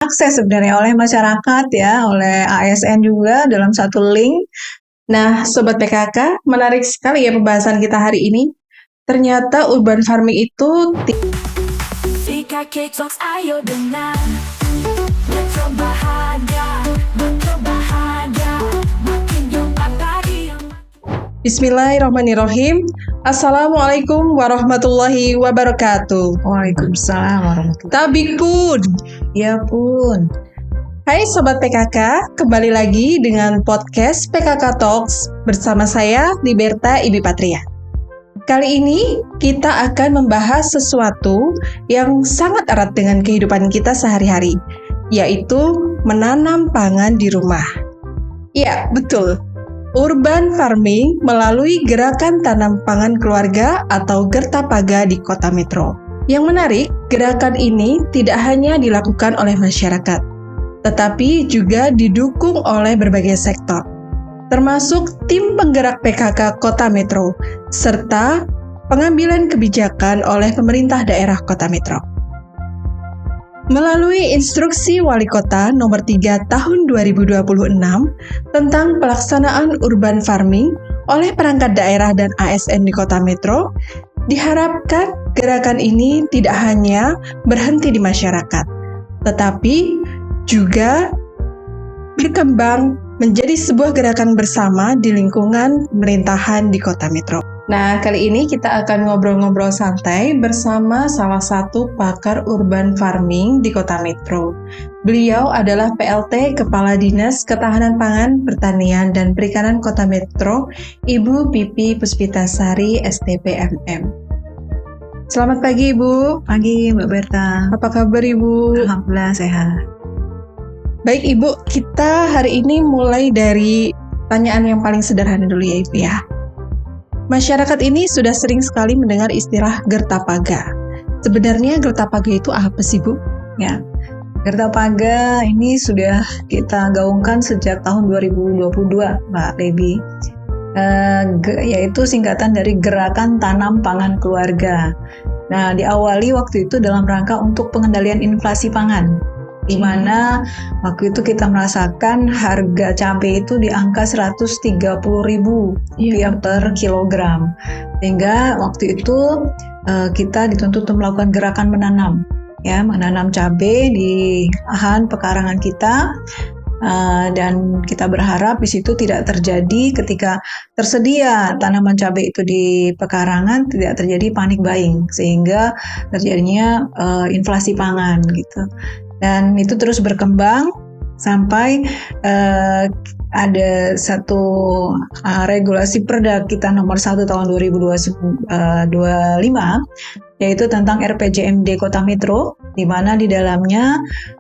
diakses sebenarnya oleh masyarakat ya, oleh ASN juga dalam satu link. Nah, Sobat PKK, menarik sekali ya pembahasan kita hari ini. Ternyata urban farming itu PKK Talks, ayo dengar. Metro bahagia, makin jumpa lagi. Bismillahirrahmanirrahim. Assalamualaikum warahmatullahi wabarakatuh. Waalaikumsalam warahmatullahi Tabik pun. Ya pun. Hai Sobat PKK, kembali lagi dengan podcast PKK Talks bersama saya Liberta Ibi Patria. Kali ini kita akan membahas sesuatu yang sangat erat dengan kehidupan kita sehari-hari, yaitu menanam pangan di rumah. Ya, betul. Urban farming melalui gerakan tanam pangan keluarga atau Gertapaga di Kota Metro. Yang menarik, gerakan ini tidak hanya dilakukan oleh masyarakat, tetapi juga didukung oleh berbagai sektor, termasuk tim penggerak PKK Kota Metro, serta pengambilan kebijakan oleh pemerintah daerah Kota Metro. Melalui Instruksi Wali Kota Nomor 3 Tahun 2026 tentang pelaksanaan urban farming oleh perangkat daerah dan ASN di Kota Metro, diharapkan gerakan ini tidak hanya berhenti di masyarakat, tetapi juga berkembang menjadi sebuah gerakan bersama di lingkungan pemerintahan di Kota Metro. Nah, kali ini kita akan ngobrol-ngobrol santai bersama salah satu pakar urban farming di Kota Metro. Beliau adalah PLT Kepala Dinas Ketahanan Pangan, Pertanian, dan Perikanan Kota Metro, Ibu Pipi Puspitasari, STPMM. Selamat pagi, Ibu. Pagi Mbak Berta. Apa kabar, Ibu? Alhamdulillah sehat. Baik, Ibu. Kita hari ini mulai dari pertanyaan yang paling sederhana dulu ya, Ibu ya. Masyarakat ini sudah sering sekali mendengar istilah Gertapaga. Sebenarnya Gertapaga itu apa sih, Bu? Ya, Gertapaga ini sudah kita gaungkan sejak tahun 2022, Mbak Lebi. Yaitu singkatan dari Gerakan Tanam Pangan Keluarga. Nah, diawali waktu itu dalam rangka untuk pengendalian inflasi pangan, di mana waktu itu kita merasakan harga cabai itu di angka 130.000 per kilogram. Sehingga waktu itu kita dituntut untuk melakukan gerakan menanam cabai di lahan pekarangan kita. Dan kita berharap di situ tidak terjadi ketika tersedia tanaman cabai itu di pekarangan, tidak terjadi panic buying sehingga terjadinya inflasi pangan gitu. Dan itu terus berkembang sampai ada satu regulasi Perda kita nomor 1 tahun 2025, yaitu tentang RPJMD Kota Metro, di mana di dalamnya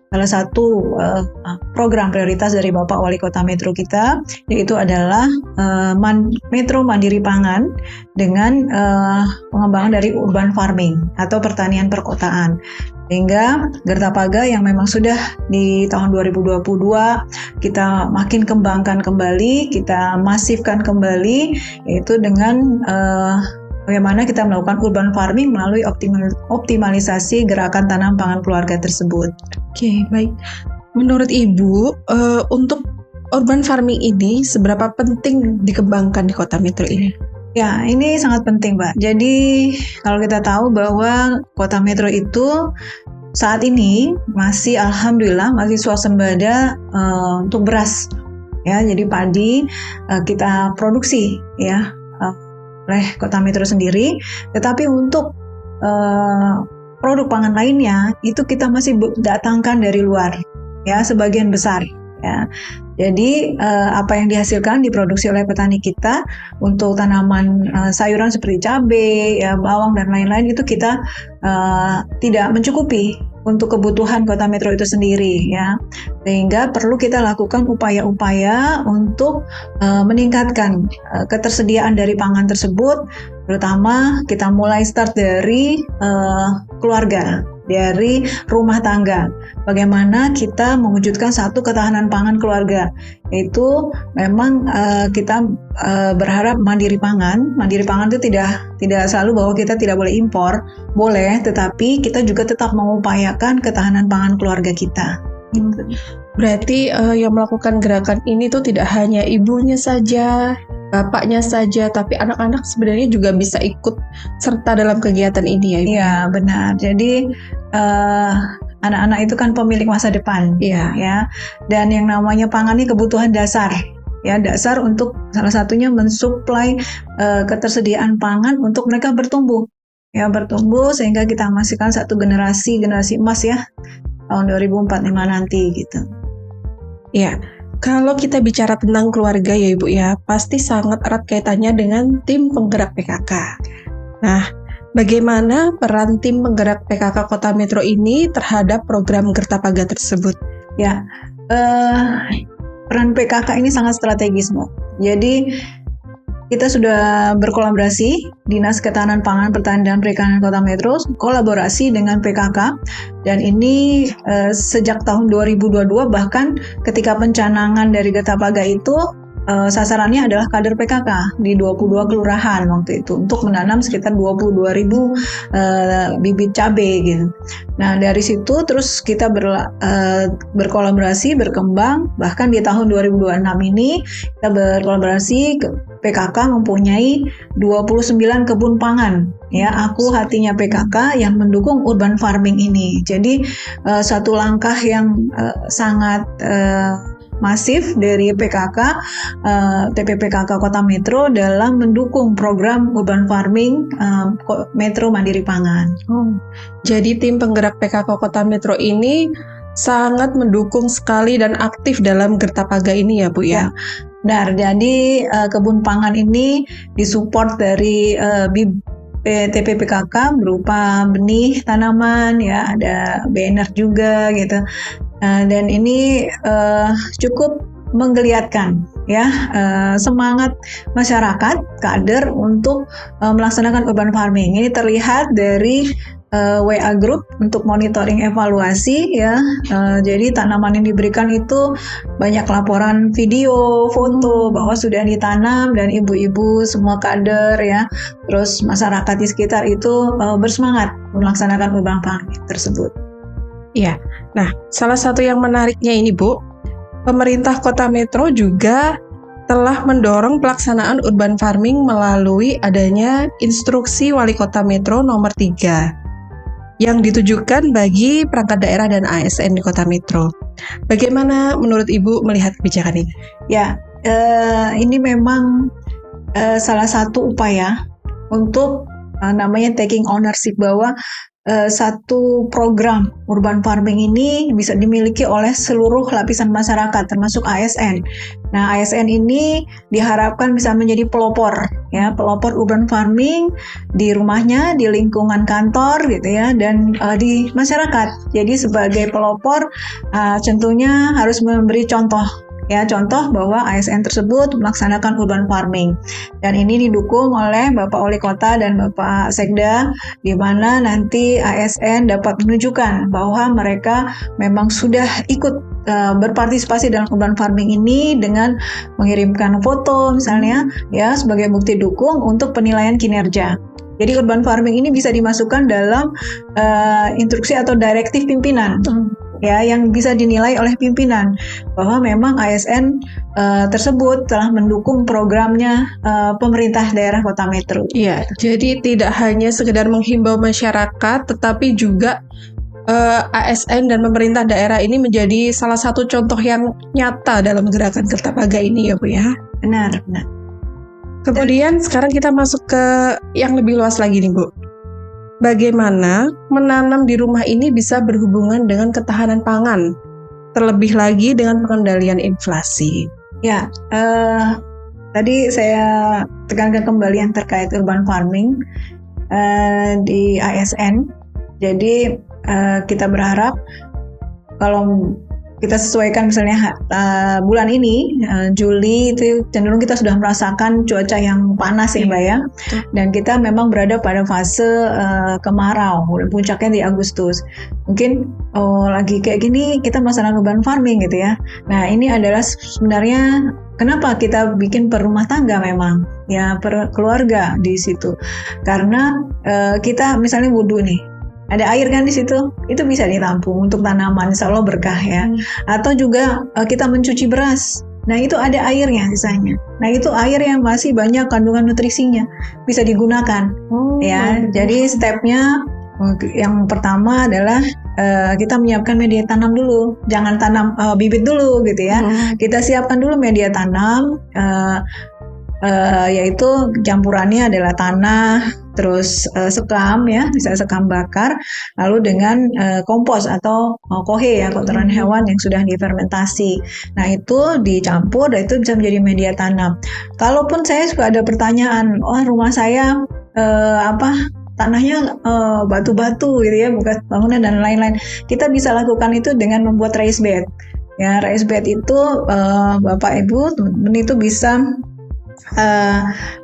salah satu program prioritas dari Bapak Wali Kota Metro kita, yaitu adalah Metro Mandiri Pangan dengan pengembangan dari urban farming atau pertanian perkotaan. Sehingga Gertapaga yang memang sudah di tahun 2022 kita makin kembangkan kembali, kita masifkan kembali, yaitu dengan bagaimana kita melakukan urban farming melalui optimalisasi gerakan tanam pangan keluarga tersebut. Oke, baik. Menurut Ibu, untuk urban farming ini seberapa penting dikembangkan di Kota Metro ini? Ya, ini sangat penting, Mbak. Jadi, kalau kita tahu bahwa Kota Metro itu saat ini masih alhamdulillah masih swasembada untuk beras. Ya, jadi padi kita produksi ya oleh Kota Metro sendiri, tetapi untuk produk pangan lainnya itu kita masih datangkan dari luar ya, sebagian besar ya. Jadi apa yang dihasilkan diproduksi oleh petani kita untuk tanaman sayuran seperti cabai, ya, bawang dan lain-lain itu kita tidak mencukupi untuk kebutuhan Kota Metro itu sendiri ya. Sehingga perlu kita lakukan upaya-upaya untuk meningkatkan ketersediaan dari pangan tersebut, terutama kita mulai start dari keluarga, dari rumah tangga. Bagaimana kita mewujudkan satu ketahanan pangan keluarga, yaitu memang kita berharap mandiri pangan. Mandiri pangan itu tidak selalu bahwa kita tidak boleh impor, boleh, tetapi kita juga tetap mengupayakan ketahanan pangan keluarga kita. Gitu. Berarti yang melakukan gerakan ini tuh tidak hanya ibunya saja, bapaknya saja, tapi anak-anak sebenarnya juga bisa ikut serta dalam kegiatan ini ya Ibu? Iya, benar. Jadi anak-anak itu kan pemilik masa depan, Iya. ya. Dan yang namanya pangan ini kebutuhan dasar, ya, dasar untuk salah satunya mensuplai ketersediaan pangan untuk mereka bertumbuh, ya, bertumbuh sehingga kita menghasilkan satu generasi emas ya tahun 2045 nanti gitu. Iya. Kalau kita bicara tentang keluarga ya Ibu ya, pasti sangat erat kaitannya dengan tim penggerak PKK. Nah, bagaimana peran tim penggerak PKK Kota Metro ini terhadap program Gertapaga tersebut? Ya, peran PKK ini sangat strategis, Bu. Jadi kita sudah berkolaborasi, Dinas Ketahanan Pangan, Pertanian dan Perikanan Kota Metro kolaborasi dengan PKK, dan ini sejak tahun 2022, bahkan ketika pencanangan dari Gertapaga itu sasarannya adalah kader PKK di 22 kelurahan waktu itu untuk menanam sekitar 22.000 bibit cabai gitu. Nah, dari situ terus kita berkolaborasi, berkembang, bahkan di tahun 2026 ini kita berkolaborasi, PKK mempunyai 29 kebun pangan, ya, aku hatinya PKK yang mendukung urban farming ini. Jadi satu langkah yang sangat masif dari PKK, TPPKK Kota Metro dalam mendukung program urban farming Metro Mandiri Pangan. Jadi tim penggerak PKK Kota Metro ini sangat mendukung sekali dan aktif dalam Gertapaga ini ya Bu ya? Benar, jadi kebun pangan ini disupport dari TPPKK berupa benih tanaman, ya, ada banner juga gitu. Dan ini cukup menggeliatkan, ya, semangat masyarakat kader untuk melaksanakan urban farming. Ini terlihat dari WA group untuk monitoring evaluasi, ya. Jadi tanaman yang diberikan itu banyak laporan video, foto bahwa sudah ditanam, dan ibu-ibu semua kader, ya, terus masyarakat di sekitar itu bersemangat melaksanakan urban farming tersebut. Iya. Nah, salah satu yang menariknya ini Bu, pemerintah Kota Metro juga telah mendorong pelaksanaan urban farming melalui adanya Instruksi Wali Kota Metro nomor 3 yang ditujukan bagi perangkat daerah dan ASN di Kota Metro. Bagaimana menurut Ibu melihat kebijakan ini? Ya, ini memang salah satu upaya untuk namanya taking ownership, bahwa satu program urban farming ini bisa dimiliki oleh seluruh lapisan masyarakat termasuk ASN. Nah, ASN ini diharapkan bisa menjadi pelopor, ya, pelopor urban farming di rumahnya, di lingkungan kantor gitu ya, dan di masyarakat. Jadi sebagai pelopor tentunya harus memberi contoh, ya, contoh bahwa ASN tersebut melaksanakan urban farming. Dan ini didukung oleh Bapak Wali Kota dan Bapak Sekda, di mana nanti ASN dapat menunjukkan bahwa mereka memang sudah ikut berpartisipasi dalam urban farming ini dengan mengirimkan foto misalnya, ya, sebagai bukti dukung untuk penilaian kinerja. Jadi urban farming ini bisa dimasukkan dalam instruksi atau direktif pimpinan, ya, yang bisa dinilai oleh pimpinan bahwa memang ASN tersebut telah mendukung programnya pemerintah daerah Kota Metro. Iya, jadi tidak hanya sekedar menghimbau masyarakat, tetapi juga ASN dan pemerintah daerah ini menjadi salah satu contoh yang nyata dalam gerakan Gertapaga ini ya Bu ya. Benar. Kemudian sekarang kita masuk ke yang lebih luas lagi nih Bu. Bagaimana menanam di rumah ini bisa berhubungan dengan ketahanan pangan, terlebih lagi dengan pengendalian inflasi. Ya, tadi saya tekankan kembali yang terkait urban farming di ASN. Jadi kita berharap kalau kita sesuaikan misalnya bulan ini Juli itu cenderung kita sudah merasakan cuaca yang panas ya Mbak ya, dan kita memang berada pada fase kemarau, puncaknya di Agustus. Mungkin lagi kayak gini kita melaksanakan urban farming gitu ya. Nah, ini adalah sebenarnya kenapa kita bikin per rumah tangga, memang ya, per keluarga di situ, karena kita misalnya wudhu nih, ada air kan di situ, itu bisa ditampung untuk tanaman, insya Allah berkah ya. Atau juga kita mencuci beras, nah itu ada airnya sisanya. Nah itu air yang masih banyak kandungan nutrisinya, bisa digunakan ya. Jadi stepnya yang pertama adalah kita menyiapkan media tanam dulu, jangan tanam bibit dulu gitu ya. Kita siapkan dulu media tanam, yaitu campurannya adalah tanah, terus sekam ya, bisa sekam bakar, lalu dengan kompos atau kohe ya, kotoran hewan yang sudah difermentasi. Nah itu dicampur dan itu bisa menjadi media tanam. Kalaupun saya suka ada pertanyaan, rumah saya tanahnya batu-batu gitu ya, bukan bangunan dan lain-lain, kita bisa lakukan itu dengan membuat raised bed. Ya, raised bed itu Bapak Ibu teman-teman itu bisa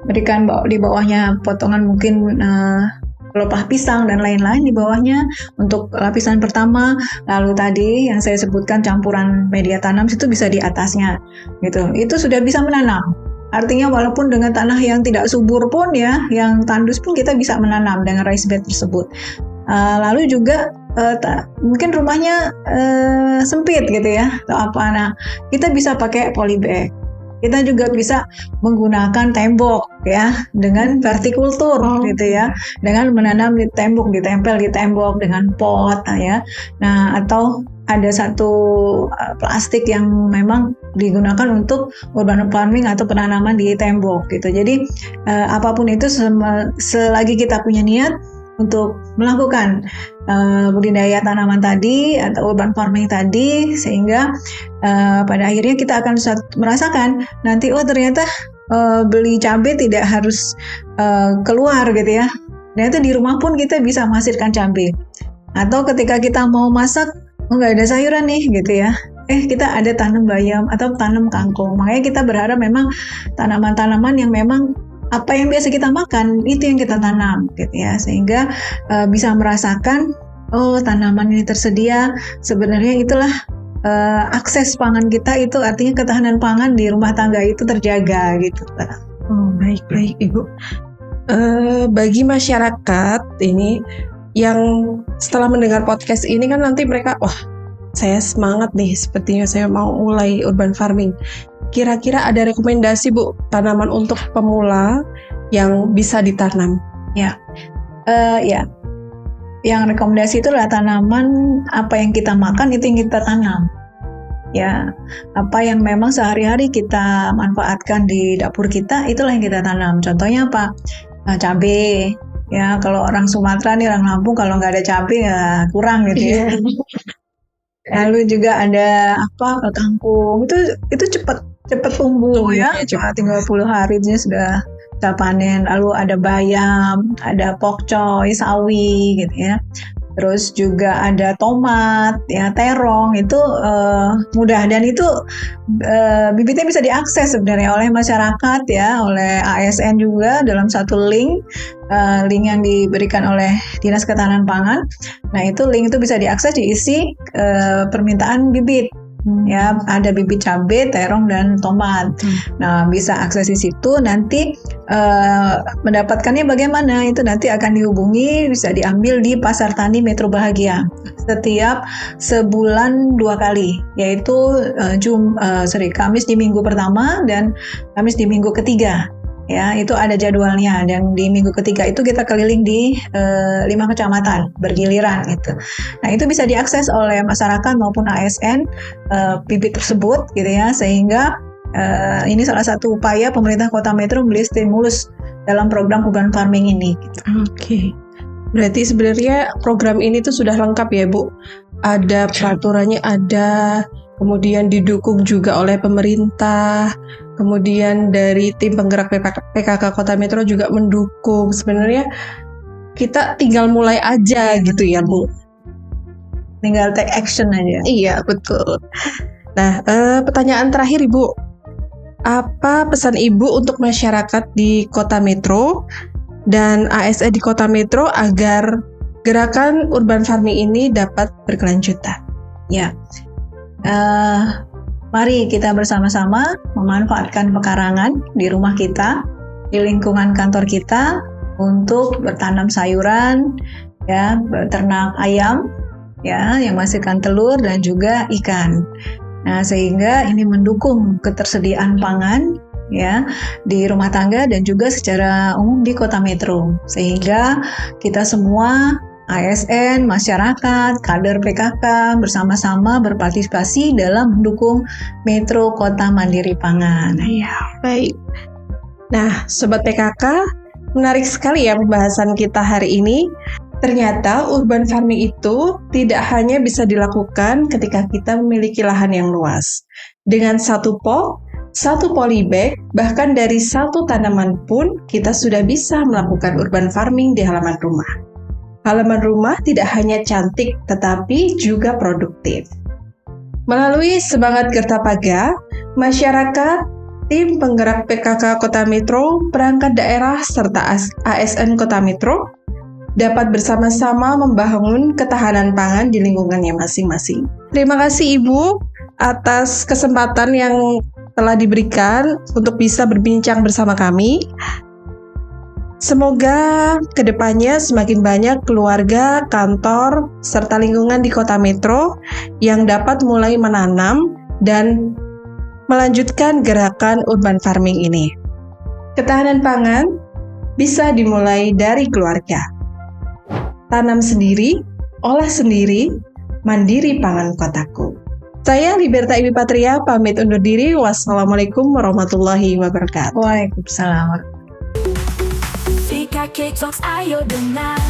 berikan di bawahnya potongan mungkin pelepah pisang dan lain-lain di bawahnya untuk lapisan pertama, lalu tadi yang saya sebutkan campuran media tanam itu bisa di atasnya gitu. Itu sudah bisa menanam. Artinya walaupun dengan tanah yang tidak subur pun ya, yang tandus pun kita bisa menanam dengan raised bed tersebut. Lalu juga mungkin rumahnya sempit gitu ya atau apa, nah kita bisa pakai polybag. Kita juga bisa menggunakan tembok ya, dengan vertikultur gitu ya, dengan menanam di tembok, ditempel di tembok dengan pot ya. Nah atau ada satu plastik yang memang digunakan untuk urban farming atau penanaman di tembok gitu. Jadi apapun itu selagi kita punya niat untuk melakukan budidaya tanaman tadi atau urban farming tadi, sehingga pada akhirnya kita akan merasakan nanti ternyata beli cabai tidak harus keluar gitu ya. Dan itu di rumah pun kita bisa menghasilkan cabai. Atau ketika kita mau masak, nggak ada sayuran nih gitu ya, kita ada tanam bayam atau tanam kangkung. Makanya kita berharap memang tanaman-tanaman yang memang apa yang biasa kita makan itu yang kita tanam gitu ya, sehingga bisa merasakan tanaman ini tersedia. Sebenarnya itulah akses pangan kita, itu artinya ketahanan pangan di rumah tangga itu terjaga gitu. Baik Ibu. Bagi masyarakat ini yang setelah mendengar podcast ini kan nanti mereka, saya semangat nih, sepertinya saya mau mulai urban farming. Kira-kira ada rekomendasi Bu, tanaman untuk pemula yang bisa ditanam? Ya, yang rekomendasi itu adalah tanaman apa yang kita makan itu yang kita tanam. Ya, apa yang memang sehari-hari kita manfaatkan di dapur kita, itulah yang kita tanam. Contohnya apa? Cabai. Ya, kalau orang Sumatera nih, orang Lampung, kalau nggak ada cabai ya kurang gitu ya. Lalu juga ada kangkung. Itu cepat tumbuh ya. Cuma 30 hari itu sudah panen. Lalu ada bayam, ada pokcoy, sawi gitu ya. Terus juga ada tomat, ya terong, itu mudah, dan itu bibitnya bisa diakses sebenarnya oleh masyarakat ya, oleh ASN juga dalam satu link yang diberikan oleh Dinas Ketahanan Pangan. Nah itu link itu bisa diakses, diisi permintaan bibit. Ya, ada bibit cabai, terong, dan tomat. Nah, bisa akses di situ. Nanti mendapatkannya bagaimana? Itu nanti akan dihubungi, bisa diambil di Pasar Tani Metro Bahagia setiap sebulan 2 kali, yaitu Kamis di minggu pertama dan Kamis di minggu ketiga. Ya, itu ada jadwalnya, dan di minggu ketiga itu kita keliling di 5 kecamatan bergiliran gitu. Nah, itu bisa diakses oleh masyarakat maupun ASN bibit tersebut gitu ya, sehingga ini salah satu upaya pemerintah Kota Metro memberi stimulus dalam program urban farming ini gitu. Oke. Berarti sebenarnya program ini tuh sudah lengkap ya Bu. Ada peraturannya, ada, kemudian didukung juga oleh pemerintah. Kemudian dari tim penggerak PKK Kota Metro juga mendukung. Sebenarnya kita tinggal mulai aja gitu ya Bu. Tinggal take action aja. Iya, betul. Nah, pertanyaan terakhir Ibu. Apa pesan Ibu untuk masyarakat di Kota Metro dan ASN di Kota Metro agar gerakan urban farming ini dapat berkelanjutan? Ya. Mari kita bersama-sama memanfaatkan pekarangan di rumah kita, di lingkungan kantor kita, untuk bertanam sayuran ya, beternak ayam, ya, yang menghasilkan telur dan juga ikan. Nah, sehingga ini mendukung ketersediaan pangan ya di rumah tangga dan juga secara umum di kota metro. Sehingga kita semua ASN, masyarakat, kader PKK bersama-sama berpartisipasi dalam mendukung Metro Kota Mandiri Pangan. Ya, baik. Nah, Sobat PKK, menarik sekali ya pembahasan kita hari ini. Ternyata urban farming itu tidak hanya bisa dilakukan ketika kita memiliki lahan yang luas. Dengan satu pot, satu polybag, bahkan dari satu tanaman pun kita sudah bisa melakukan urban farming di halaman rumah. Halaman rumah tidak hanya cantik, tetapi juga produktif. Melalui semangat Gertapaga, masyarakat, tim penggerak PKK Kota Metro, perangkat daerah, serta ASN Kota Metro dapat bersama-sama membangun ketahanan pangan di lingkungannya masing-masing. Terima kasih Ibu atas kesempatan yang telah diberikan untuk bisa berbincang bersama kami. Semoga kedepannya semakin banyak keluarga, kantor, serta lingkungan di Kota Metro yang dapat mulai menanam dan melanjutkan gerakan urban farming ini. Ketahanan pangan bisa dimulai dari keluarga. Tanam sendiri, olah sendiri, mandiri pangan kotaku. Saya Liberta Iwi Patria pamit undur diri. Wassalamualaikum warahmatullahi wabarakatuh. Waalaikumsalam. PKK Talks, ayo dengar.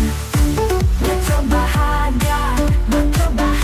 Metro Bahagia, Metro Bahagia.